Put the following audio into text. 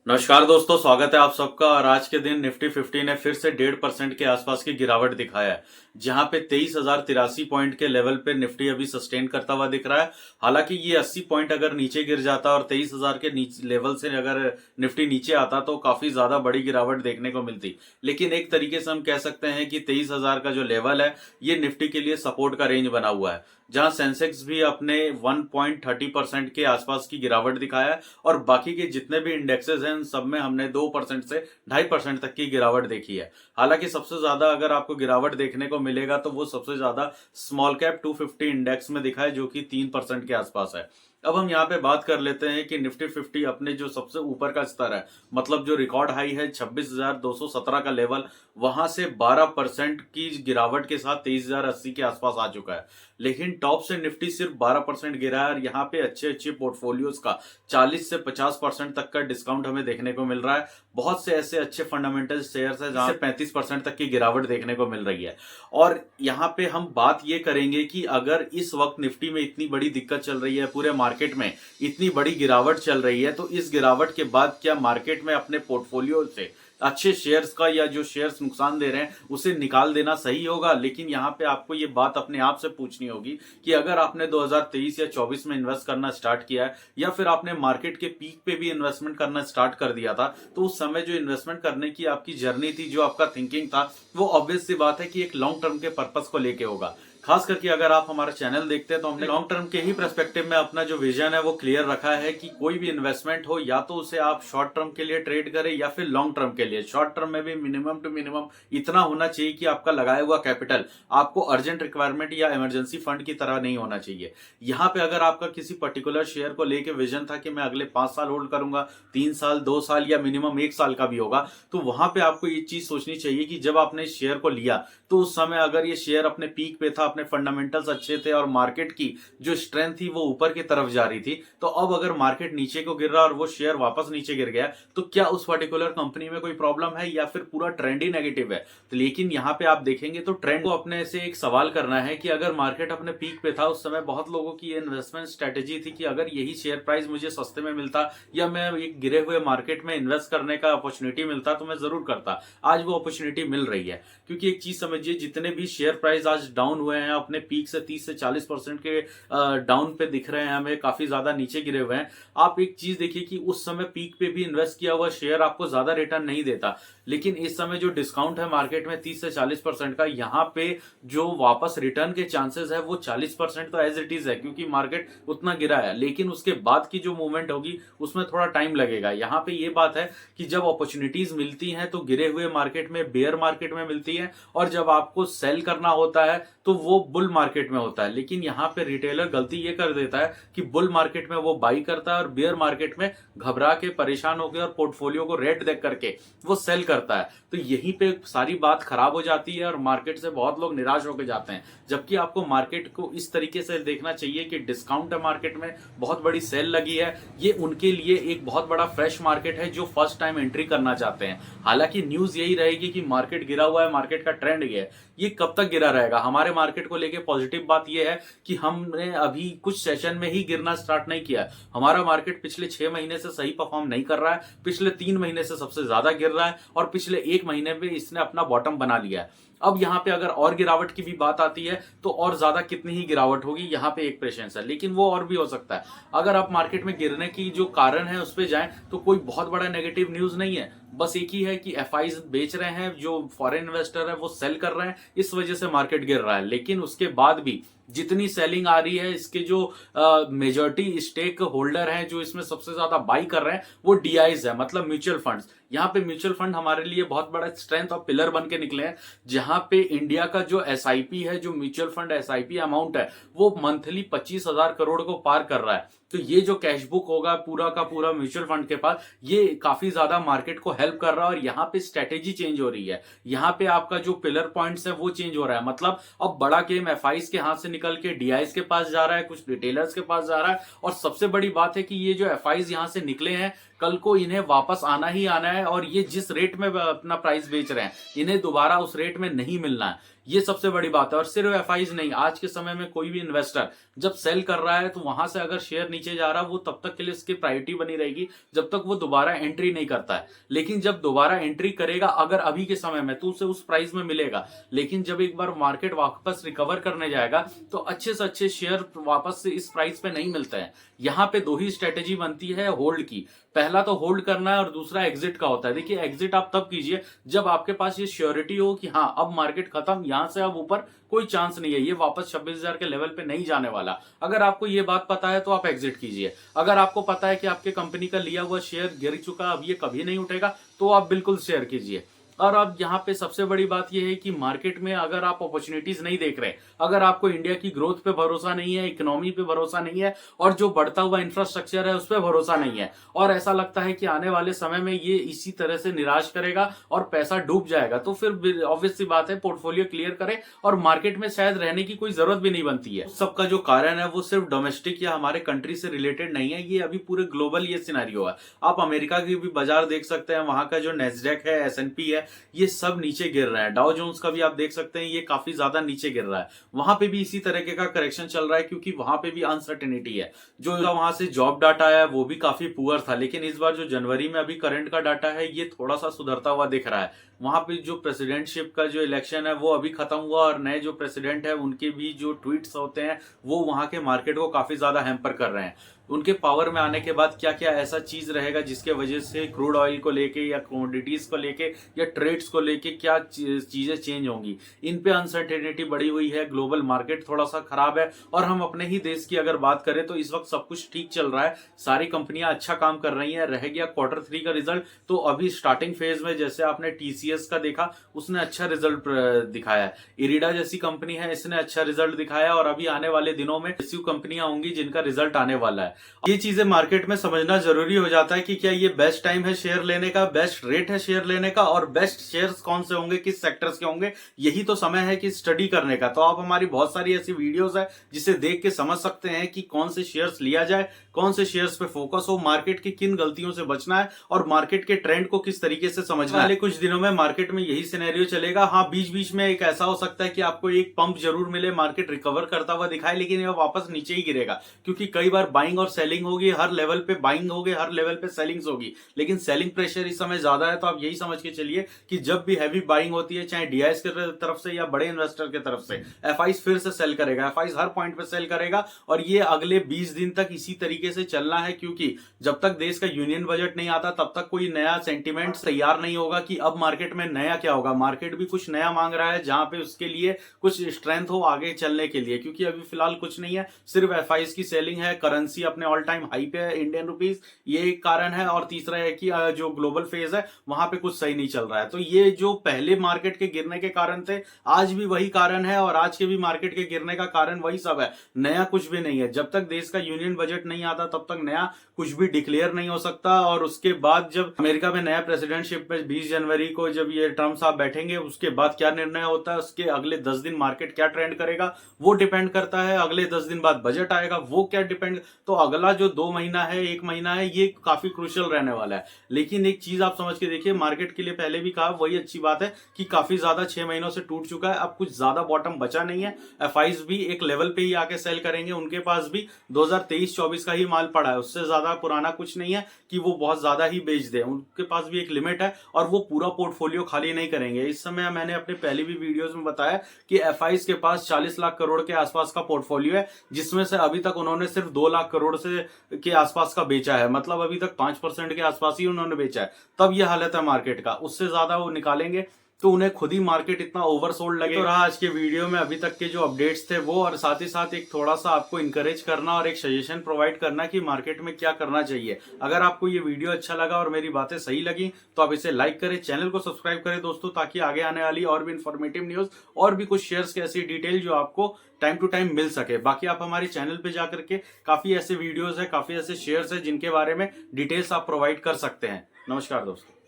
नमस्कार दोस्तों, स्वागत है आप सबका। और आज के दिन निफ्टी 50 ने फिर से 1.5% के आसपास की गिरावट दिखाया है, जहां पे 23,083 पॉइंट के लेवल पे निफ्टी अभी सस्टेन करता हुआ दिख रहा है। हालांकि ये 80 पॉइंट अगर नीचे गिर जाता और 23,000 के नीचे लेवल से अगर निफ्टी नीचे आता तो काफी ज्यादा बड़ी गिरावट देखने को मिलती। लेकिन एक तरीके से हम कह सकते हैं कि 23,000 का जो लेवल है ये निफ्टी के लिए सपोर्ट का रेंज बना हुआ है, जहां सेंसेक्स भी अपने 1.30% के आसपास की गिरावट दिखाया है। और बाकी के जितने भी इंडेक्सेस हैं उन सब में हमने 2% से 2.5% तक की गिरावट देखी है। हालांकि सबसे ज्यादा अगर आपको गिरावट देखने को मिलेगा तो वो सबसे ज्यादा स्मॉल कैप 250 इंडेक्स में दिखा है, जो कि 3% के आसपास है। अब हम यहाँ पे बात कर लेते हैं कि निफ्टी 50 अपने जो सबसे ऊपर का स्तर है, मतलब जो रिकॉर्ड हाई है 26,217 का लेवल, वहां से 12% की गिरावट के साथ 23,080 के आसपास आ चुका है। लेकिन टॉप से निफ्टी सिर्फ 12% गिरा है और यहाँ पे अच्छे अच्छे पोर्टफोलियोज का 40 से 50% तक का डिस्काउंट हमें देखने को मिल रहा है। बहुत से ऐसे अच्छे फंडामेंटल शेयर्स हैं जहां से 35% तक की गिरावट देखने को मिल रही है। और यहाँ पे हम बात ये करेंगे कि अगर इस वक्त निफ्टी में इतनी बड़ी दिक्कत चल रही है, पूरे मार्केट में इतनी बड़ी गिरावट चल रही है, तो इस गिरावट के बाद क्या मार्केट में अपने पोर्टफोलियो से अच्छे शेयर्स का या जो शेयर्स नुकसान दे रहे हैं उसे निकाल देना सही होगा। लेकिन यहाँ पे आपको ये बात अपने आप से पूछनी होगी कि अगर आपने 2023 या 24 में इन्वेस्ट करना स्टार्ट किया है, या फिर आपने मार्केट के पीक पे भी इन्वेस्टमेंट करना स्टार्ट कर दिया था, तो उस समय जो इन्वेस्टमेंट करने की आपकी जर्नी थी, जो आपका थिंकिंग था, वो ऑब्वियस सी बात है कि एक लॉन्ग टर्म के पर्पस को लेके होगा। खास करके अगर आप हमारा चैनल देखते हैं तो हमने लॉन्ग टर्म के ही पर्सपेक्टिव में अपना जो विजन है वो क्लियर रखा है कि कोई भी इन्वेस्टमेंट हो, या तो उसे आप शॉर्ट टर्म के लिए ट्रेड करें या फिर लॉन्ग टर्म के लिए। शॉर्ट टर्म में भी मिनिमम टू मिनिमम इतना होना चाहिए कि आपका लगाया हुआ कैपिटल आपको अर्जेंट रिक्वायरमेंट या इमरजेंसी फंड की तरह नहीं होना चाहिए। यहाँ पे अगर आपका किसी पर्टिकुलर शेयर को लेके विजन था कि मैं अगले 5 साल होल्ड करूंगा, 3 साल, 2 साल या मिनिमम 1 साल का भी होगा, तो वहां पे आपको ये चीज सोचनी चाहिए कि जब आपने इस शेयर को लिया तो उस समय अगर ये शेयर अपने पीक पे था, अपने फंडामेंटल्स अच्छे थे और मार्केट की जो स्ट्रेंथ थी वो ऊपर की तरफ जा रही थी, तो अब अगर मार्केट नीचे को गिर रहा और वो शेयर वापस नीचे गिर गया, तो क्या उस पर्टिकुलर कंपनी में कोई प्रॉब्लम है या फिर पूरा ट्रेंड ही नेगेटिव है। तो लेकिन यहाँ पे आप देखेंगे तो ट्रेंड को अपने से एक सवाल करना है कि अगर मार्केट अपने पीक पे था, उस समय बहुत लोगों की ये इन्वेस्टमेंट स्ट्रेटेजी थी कि अगर यही शेयर प्राइस मुझे सस्ते में मिलता या मैं एक गिरे हुए मार्केट में इन्वेस्ट करने का अपॉर्चुनिटी मिलता तो मैं जरूर करता। आज वो अपॉर्चुनिटी मिल रही है, क्योंकि एक चीज समझिए, जितने भी शेयर प्राइस आज डाउन हुए हैं, अपने पीक से 30 से 40% के डाउन पे दिख रहे हैं, हमें काफी ज्यादा नीचे गिरे हुए हैं। आप एक चीज देखिए कि उस समय पीक पे भी इन्वेस्ट किया हुआ शेयर आपको ज्यादा रिटर्न नहीं देता, लेकिन इस समय जो डिस्काउंट है मार्केट में 30 से 40% का, यहाँ पे जो वापस रिटर्न के चांसेस है वो 40% तो एज इट इज है, क्योंकि मार्केट उतना गिरा है। लेकिन उसके बाद की जो मूवमेंट होगी उसमें थोड़ा टाइम लगेगा। यहाँ पे ये बात है कि जब अपॉर्चुनिटीज मिलती हैं तो गिरे हुए मार्केट में, बेयर मार्केट में मिलती है, और जब आपको सेल करना होता है तो वो बुल मार्केट में होता है। लेकिन यहाँ पे रिटेलर गलती ये कर देता है कि बुल मार्केट में वो बाई करता है और बेयर मार्केट में घबरा के, परेशान होकर और पोर्टफोलियो को रेट देख करके वो सेल करता है। तो यहीं पे सारी बात खराब हो जाती है और मार्केट से बहुत लोग निराश होकर जाते हैं। जबकि आपको मार्केट को इस तरीके से देखना चाहिए कि डिस्काउंट है मार्केट में, बहुत बड़ी सेल लगी है, ये उनके लिए एक बहुत बड़ा फ्रेश मार्केट है जो फर्स्ट टाइम एंट्री करना चाहते हैं। हालांकि न्यूज यही रहेगी कि मार्केट गिरा हुआ है, मार्केट का ट्रेंड ये है। ये कब तक गिरा रहेगा? हमारे मार्केट को लेके पॉजिटिव बात ये है कि हमने अभी कुछ सेशन में ही गिरना स्टार्ट नहीं किया। हमारा मार्केट पिछले 6 महीने से सही परफॉर्म नहीं कर रहा है, पिछले 3 महीने से सबसे ज्यादा गिर रहा है और पिछले 1 महीने में इसने अपना बॉटम बना लिया है। अब यहाँ पे अगर और गिरावट की भी बात आती है तो और ज्यादा कितनी ही गिरावट होगी, यहाँ पे एक पेशेंस है, लेकिन वो और भी हो सकता है। अगर आप मार्केट में गिरने की जो कारण है उस पर जाएं तो कोई बहुत बड़ा नेगेटिव न्यूज नहीं है। बस एक ही है कि एफआईज बेच रहे हैं, जो फॉरेन इन्वेस्टर है वो सेल कर रहे हैं, इस वजह से मार्केट गिर रहा है। लेकिन उसके बाद भी जितनी सेलिंग आ रही है, इसके जो मेजॉरिटी स्टेक होल्डर हैं जो इसमें सबसे ज्यादा बाई कर रहे हैं वो डीआईज है, मतलब म्यूचुअल फंड्स। यहाँ पे म्यूचुअल फंड हमारे लिए बहुत बड़ा स्ट्रेंथ और पिलर बन के निकले हैं, जहां पे इंडिया का जो एसआईपी है, जो म्यूचुअल फंड एसआईपी अमाउंट है, वो मंथली 25,000 करोड़ को पार कर रहा है। तो ये जो कैश बुक होगा पूरा का पूरा म्यूचुअल फंड के पास, ये काफी ज्यादा मार्केट को हेल्प कर रहा है। और यहाँ पे स्ट्रेटेजी चेंज हो रही है, यहाँ पे आपका जो पिलर पॉइंट्स है वो चेंज हो रहा है। मतलब अब बड़ा गेम एफआईज के हाथ से निकल के डीआईज के पास जा रहा है, कुछ रिटेलर्स के पास जा रहा है। और सबसे बड़ी बात है कि ये जो एफआईज यहाँ से निकले हैं, कल को इन्हें वापस आना ही आना है और ये जिस रेट में अपना प्राइस बेच रहे हैं इन्हें दोबारा उस रेट में नहीं मिलना है। ये सबसे बड़ी बात है। और सिर्फ एफआईज नहीं, आज के समय में कोई भी इन्वेस्टर जब सेल कर रहा है तो वहां से अगर शेयर नीचे जा रहा है वो तब तक के लिए इसकी प्रायोरिटी बनी रहेगी जब तक वो दोबारा एंट्री नहीं करता है। लेकिन जब दोबारा एंट्री करेगा अगर अभी के समय में तो उसे उस प्राइस में मिलेगा, लेकिन जब एक बार मार्केट वापस रिकवर करने जाएगा तो अच्छे से अच्छे शेयर वापस से इस प्राइस पे नहीं मिलते हैं। यहाँ पे दो ही स्ट्रेटेजी बनती है होल्ड की। पहला तो होल्ड करना है और दूसरा एग्जिट का होता है। देखिए एग्जिट आप तब कीजिए जब आपके पास ये श्योरिटी हो कि हाँ अब मार्केट खत्म, यहां से अब ऊपर कोई चांस नहीं है, ये वापस 26,000 के लेवल पे नहीं जाने वाला। अगर आपको ये बात पता है तो आप एग्जिट कीजिए। अगर आपको पता है कि आपके कंपनी का लिया हुआ शेयर गिर चुका, अब ये कभी नहीं उठेगा, तो आप बिल्कुल शेयर कीजिए। और अब यहाँ पे सबसे बड़ी बात यह है कि मार्केट में अगर आप अपॉर्चुनिटीज नहीं देख रहे, अगर आपको इंडिया की ग्रोथ पे भरोसा नहीं है, इकोनॉमी पे भरोसा नहीं है और जो बढ़ता हुआ इंफ्रास्ट्रक्चर है उस पर भरोसा नहीं है, और ऐसा लगता है कि आने वाले समय में ये इसी तरह से निराश करेगा और पैसा डूब जाएगा, तो फिर ऑब्वियस सी बात है पोर्टफोलियो क्लियर करें और मार्केट में शायद रहने की कोई जरूरत भी नहीं बनती है। सबका जो कारण है वो सिर्फ डोमेस्टिक या हमारे कंट्री से रिलेटेड नहीं है, ये अभी पूरे ग्लोबल ये सिनेरियो है। आप अमेरिका की भी बाजार देख सकते हैं, वहां का जो नेस्डेक है, एसएनपी है, ये सब नीचे गिर रहा है। डाउ जोन्स का भी आप देख सकते हैं, ये काफी ज्यादा नीचे गिर रहा है। वहां पे भी इसी तरीके का करेक्शन चल रहा है क्योंकि वहां पे भी अनसर्टेनिटी है। जो वहां से जॉब डाटा आया वो भी काफी पुअर था, लेकिन इस बार जो जनवरी में अभी करंट का डाटा है ये थोड़ा सा सुधरता हुआ दिख रहा है। वहां पे जो प्रेसिडेंटशिप का जो इलेक्शन है वो अभी खत्म हुआ और नए जो प्रेसिडेंट है उनके भी जो ट्वीट्स होते हैं वो वहां के मार्केट को काफी ज्यादा हैम्पर कर रहे हैं। उनके पावर में आने के बाद क्या क्या ऐसा चीज रहेगा जिसके वजह से क्रूड ऑयल को लेके या कमोडिटीज को लेके या ट्रेड्स को लेके क्या चीजें चेंज होंगी, इन पे अनसर्टेनिटी बढ़ी हुई है। ग्लोबल मार्केट थोड़ा सा खराब है और हम अपने ही देश की अगर बात करें तो इस वक्त सब कुछ ठीक चल रहा है, सारी कंपनियां अच्छा काम कर रही हैं। रह गया Q3 का रिजल्ट, तो अभी स्टार्टिंग फेज में जैसे आपने टीसीएस का देखा उसने अच्छा रिजल्ट दिखाया है, इरिडा जैसी कंपनी है इसने अच्छा रिजल्ट दिखाया और अभी आने वाले दिनों में ऐसी कंपनियां होंगी जिनका रिजल्ट आने वाला है। ये चीजें मार्केट में समझना जरूरी हो जाता है कि क्या ये बेस्ट टाइम है शेयर लेने का, बेस्ट रेट है शेयर लेने का और बेस्ट शेयर्स कौन से होंगे, किस सेक्टर्स के होंगे, यही तो समय है कि स्टडी करने का। तो आप हमारी बहुत सारी ऐसी वीडियोस है जिसे देख के समझ सकते हैं कि कौन से शेयर्स लिया जाए, कौन से शेयर्स पे फोकस हो, मार्केट की किन गलतियों से बचना है और मार्केट के ट्रेंड को किस तरीके से समझना है। कुछ दिनों में मार्केट में यही सिनेरियो चलेगा। हाँ, बीच बीच में एक ऐसा हो सकता है कि आपको एक पंप जरूर मिले, मार्केट रिकवर करता हुआ दिखाए, लेकिन ये वापस नीचे ही गिरेगा क्योंकि कई बार बाइंग और सेलिंग होगी, हर लेवल पे बाइंग होगी, हर लेवल पे सेलिंग्स होगी, लेकिन सेलिंग प्रेशर इस समय ज्यादा है। तो आप यही समझ के चलिए कि जब भी हैवी बाइंग होती है, चाहे डीआईएस की तरफ से या बड़े इन्वेस्टर की तरफ से, एफआईज फिर से सेल करेगा, एफआईज हर पॉइंट पे सेल करेगा और ये अगले 20 दिन तक इसी तरीके से चलना है क्योंकि जब तक देश का यूनियन बजट नहीं आता तब तक कोई नया सेंटिमेंट तैयार नहीं होगा कि अब मार्केट में नया क्या होगा। मार्केट भी कुछ नया मांग रहा है जहां पे उसके लिए कुछ स्ट्रेंथ हो आगे चलने के लिए, क्योंकि अभी फिलहाल कुछ नहीं है, सिर्फ एफआईज की सेलिंग है, करेंसी अपने ऑल टाइम हाई पे है, इंडियन रुपीज, ये एक कारण है। और तीसरा है कि जो ग्लोबल फेज है वहां पे कुछ सही नहीं चल रहा है। तो ये जो पहले मार्केट के गिरने के कारण थे आज भी वही कारण है और आज के भी मार्केट के गिरने का कारण वही सब है, नया कुछ भी नहीं है। जब तक देश का यूनियन बजट नहीं आता तब तक नया कुछ भी डिक्लेयर नहीं हो सकता। और उसके बाद जब अमेरिका में नया प्रेसिडेंटशिप में 20 जनवरी को जब ये ट्रम्प साहब बैठेंगे उसके बाद क्या निर्णय होता है, उसके अगले 10 दिन मार्केट क्या ट्रेंड करेगा वो डिपेंड करता है। अगले 10 दिन बाद बजट आएगा वो क्या डिपेंड, तो अगला जो 2 महीना है, 1 महीना है, ये काफी क्रूशियल रहने वाला है। लेकिन एक चीज आप समझ के देखिए, मार्केट के लिए पहले भी कहा, वही अच्छी बात है कि काफी ज्यादा 6 महीनों से टूट चुका है, अब कुछ ज्यादा बॉटम बचा नहीं है। एफआईज भी एक लेवल पे ही आके सेल करेंगे, उनके पास भी 2023-24 का ही माल पड़ा है, उससे ज्यादा पुराना कुछ नहीं है कि वो बहुत ज्यादा ही बेच दे, उनके पास भी एक लिमिट है और वो पूरा पोर्टफोलियो खाली नहीं करेंगे। इस समय मैंने अपने पहले भी वीडियोस में बताया कि एफआईज के पास 40 लाख करोड़ के आसपास का पोर्टफोलियो है, जिसमें से अभी तक उन्होंने सिर्फ 2 लाख करोड़ से के आसपास का बेचा है, मतलब अभी तक 5% के आसपास ही उन्होंने बेचा है। तब ये हालत है मार्केट का, उससे ज्यादा वो निकालेंगे तो उन्हें खुद ही मार्केट इतना ओवरसोल्ड लगेगा। तो रहा आज के वीडियो में अभी तक के जो अपडेट्स थे वो, और साथ ही साथ एक थोड़ा सा आपको इंकरेज करना और एक सजेशन प्रोवाइड करना कि मार्केट में क्या करना चाहिए। अगर आपको ये वीडियो अच्छा लगा और मेरी बातें सही लगी तो आप इसे लाइक करें, चैनल को सब्सक्राइब करें दोस्तों, ताकि आगे आने वाली और भी इंफॉर्मेटिव न्यूज और भी कुछ शेयर्स की ऐसी डिटेल जो आपको टाइम टू टाइम मिल सके। बाकी आप हमारे चैनल पे जाकर के काफी ऐसे वीडियोस है, काफी ऐसे शेयर्स है जिनके बारे में डिटेल्स आप प्रोवाइड कर सकते हैं। नमस्कार दोस्तों।